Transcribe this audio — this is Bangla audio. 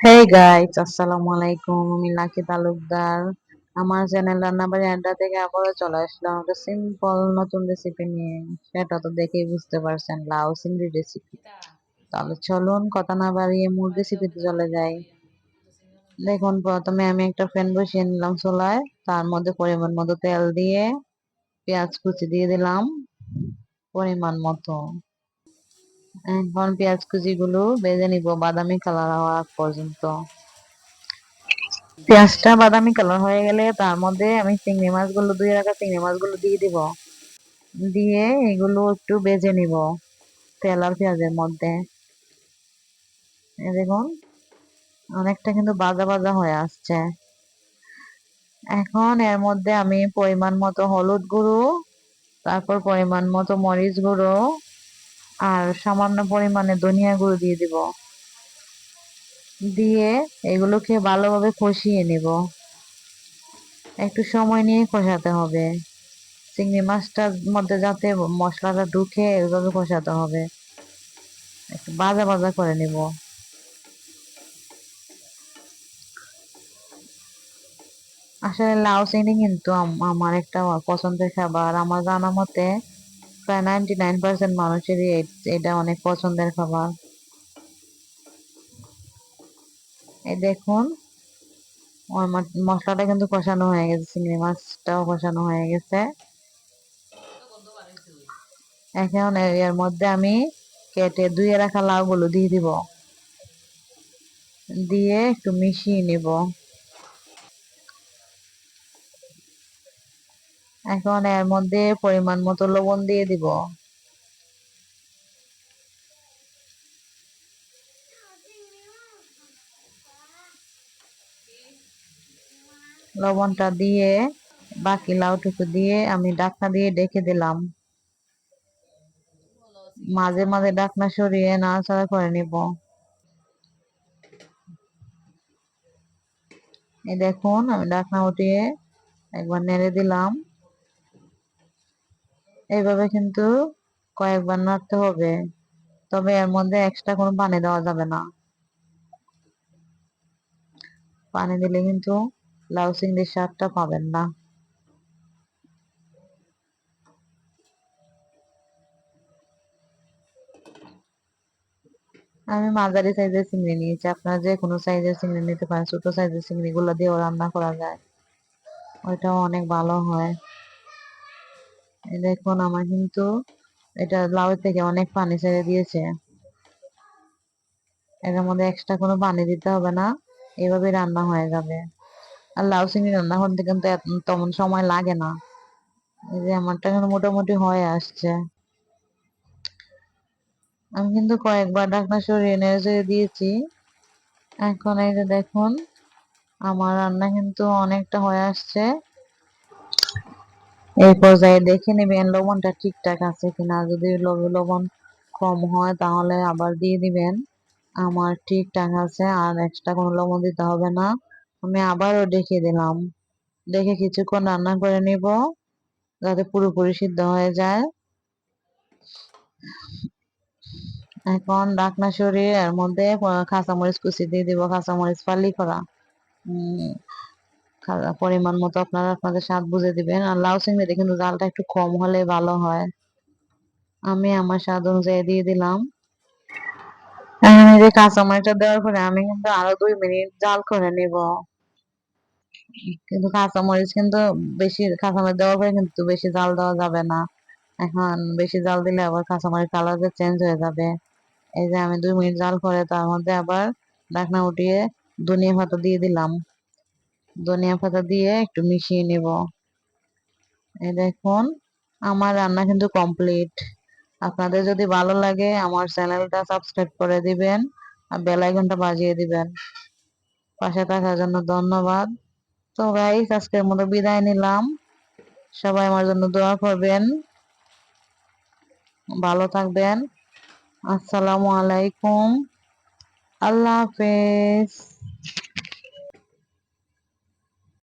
হেই গাইস, আসসালামু আলাইকুম। আমি লাকি তালুকদার। আমার চ্যানেল রান্নাবাড়ি আড্ডা থেকে আবারও চলে আসলাম একটা সিম্পল নতুন রেসিপি নিয়ে। সেটা তো দেখেই বুঝতে পারছেন, লাউ চিংড়ি রেসিপি। তাহলে চলুন কথা না বাড়িয়ে মূল রেসিপিতে চলে যাই। দেখুন, প্রথমে আমি একটা প্যান বসিয়ে নিলাম চুলায়। তার মধ্যে পরিমাণ মতো তেল দিয়ে পেঁয়াজ কুচি দিয়ে দিলাম পরিমাণ মতো। এখন পেঁয়াজ কুচি গুলো ভেজে নিব বাদামি কালার হওয়া আগ পর্যন্ত। পেঁয়াজটা বাদামি কালার হয়ে গেলে তার মধ্যে আমি চিংড়ি মাছগুলো ধুয়ে রাখা চিংড়ি মাছগুলো দিয়ে দিব। দিয়ে এগুলো একটু ভেজে নিব তেল আর পেঁয়াজের মধ্যে। এই দেখুন, অনেকটা কিন্তু ভাজা ভাজা হয়ে আসছে। এখন এর মধ্যে আমি পরিমাণ মতো হলুদ গুঁড়ো, তারপর পরিমাণ মতো মরিচ গুঁড়ো আর সামান্য পরিমাণে ধনিয়া গুঁড়ো দিয়ে দিব। দিয়ে এগুলোকে ভালোভাবে কষিয়ে নিব। একটু সময় নিয়ে কষাতে হবে। চিংড়ি মাছটার মধ্যে যাতে মশলাটা ঢুকে এভাবে কষাতে হবে। একটু ভাজা ভাজা করে নিব। আসলে লাউ চিংড়ি কিন্তু আমার একটা পছন্দের খাবার। আমার জানা মতে প্রায় 99% মানুষেরই এটা অনেক পছন্দের খাবার। এই দেখুন, মশলাটা কিন্তু কষানো হয়ে গেছে, চিংড়ি মাছটাও কষানো হয়ে গেছে। এখন এর মধ্যে আমি কেটে ধুয়ে রাখা লাউগুলো দিয়ে দিব। দিয়ে একটু মিশিয়ে নিব। এখন এর মধ্যে পরিমাণ মতো লবণ দিয়ে দিব। লবণটা দিয়ে বাকি লাউটুকু দিয়ে আমি ঢাকনা দিয়ে ঢেকে দিলাম। মাঝে মাঝে ঢাকনা সরিয়ে নাড়াচাড়া করে নিব। এই দেখুন, আমি ঢাকনা উঠিয়ে একবার নেড়ে দিলাম। এইভাবে কিন্তু কয়েকবার নাড়তে হবে। তবে এর মধ্যে এক্সট্রা কোনো পানি দেওয়া যাবে না। পানি দিলে কিন্তু লাউ চিংড়ির স্বাদটা পাবেন না। আমি মাঝারি সাইজের চিংড়ি নিয়েছি, আপনারা যে কোনো সাইজের চিংড়ি নিতে পারেন। ছোট সাইজের চিংড়ি গুলো দিয়েও রান্না করা যায়, ওইটাও অনেক ভালো হয়। এই দেখুন, আমার কিন্তু এটা লাউ থেকে অনেক পানি ছেড়ে দিয়েছে। এর মধ্যে এক্সট্রা কোনো পানি দিতে হবে না, এভাবে রান্না হয়ে যাবে। আর লাউ চিংড়ি রান্না করতে কিন্তু তেমন সময় লাগে না। এই যে আমারটা এখন মোটামুটি হয়ে আসছে। আমি কিন্তু কয়েকবার ঢাকনা সরিয়ে নেড়ে চেড়ে দিয়েছি। এখন এই যে দেখুন, আমার রান্না কিন্তু অনেকটা হয়ে আসছে। এই পর্যায়ে দেখে নেবেন লবণটা ঠিকঠাক আছে কিনা। যদি লবণ কম হয় তাহলে আবার দিয়ে দিবেন। আমার ঠিকঠাক আছে, আর এক্সট্রা কোনো লবণ দিতে হবে না। আমি আবারও ঢেকে দিলাম। দেখে কিছুক্ষণ রান্না করে নিব যাতে পুরোপুরি সিদ্ধ হয়ে যায়। এখন ঢাকনা সরিয়ে এর মধ্যে কাঁচামরিচ কুচি দিয়ে দিব, কাঁচামরিচ ফালি করা। উম পরিমাণ মতো আপনারা আপনাদের স্বাদ বুঝে দিবেন। আর লাউ চিংড়িতে কিন্তু জালটা একটু কম হলে ভালো হয়। আমি আমার স্বাদ অনুযায়ী দিয়ে দিলাম। এখন এই যে কাঁচামরিচটা দেওয়ার পরে আমি কিন্তু আরো 2 মিনিট জাল করে নিব। কিন্তু কাঁচামরিচ কিন্তু কাঁচামরিচ দেওয়ার পরে কিন্তু বেশি জাল দেওয়া যাবে না। এখন বেশি জাল দিলে আবার কাঁচামরিচ কালারটা চেঞ্জ হয়ে যাবে। এই যে আমি 2 মিনিট জাল করে তার মধ্যে আবার ঢাকনা উঠিয়ে ধনিয়া পাতা দিয়ে দিলাম। ধনিয়া পাতা দিয়ে একটু মিশিয়ে নিব। এই দেখুন, আমার রান্না কিন্তু কমপ্লিট। আপনাদের যদি ভালো লাগে আমার চ্যানেলটা সাবস্ক্রাইব করে দিবেন আর বেল আইকনটা বাজিয়ে দিবেন। পাশে থাকার জন্য ধন্যবাদ। তো গাইস, আজকের মতো বিদায় নিলাম। সবাই আমার জন্য দোয়া করবেন। ভালো থাকবেন। আসসালামু আলাইকুম। আল্লাহ হাফেজ।